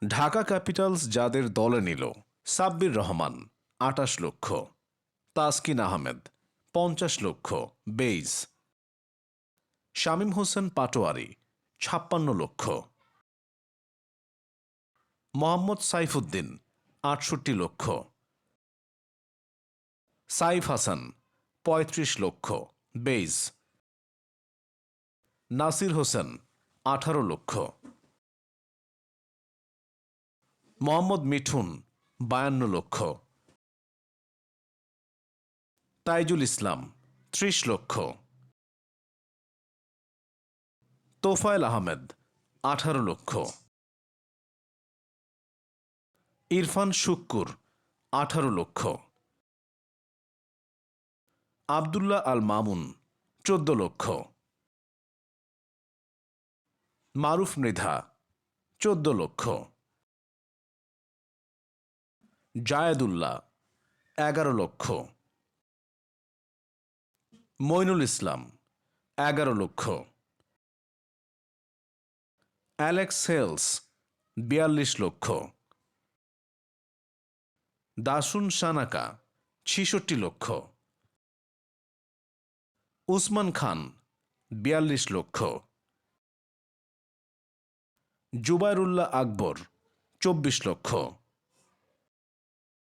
Dhaka Capitals যাদের দলে নিল: সাব্বির রহমান ২৮ লক্ষ, তাসকিন আহমেদ ৫০ লক্ষ বেইজ, শামীম হোসেন পাটোয়ারি ৫৬ লক্ষ, মোহাম্মদ সাইফুদ্দিন ৬৮ লক্ষ, সাইফ হাসান ৩৫ লক্ষ বেইজ, নাসির হোসেন ১৮ লক্ষ, মোহাম্মদ মিঠুন ৫২ লক্ষ, তাইজুল ইসলাম ৩০ লক্ষ, তোফায়েল আহমেদ ১৮ লক্ষ, ইরফান শুক্কুর ১৮ লক্ষ, আবদুল্লাহ আল মামুন ১৪ লক্ষ, মারুফ মৃধা ১৪ লক্ষ, জায়েদুল্লাহ ১১ লক্ষ, মইনুল ইসলাম ১১ লক্ষ, অ্যালেক্স হেলস ৪২ লক্ষ, দাসুন সানাকা ৬৬ লক্ষ, উসমান খান ৪২ লক্ষ, জুবায়রুল্লাহ আকবর ২৪ লক্ষ।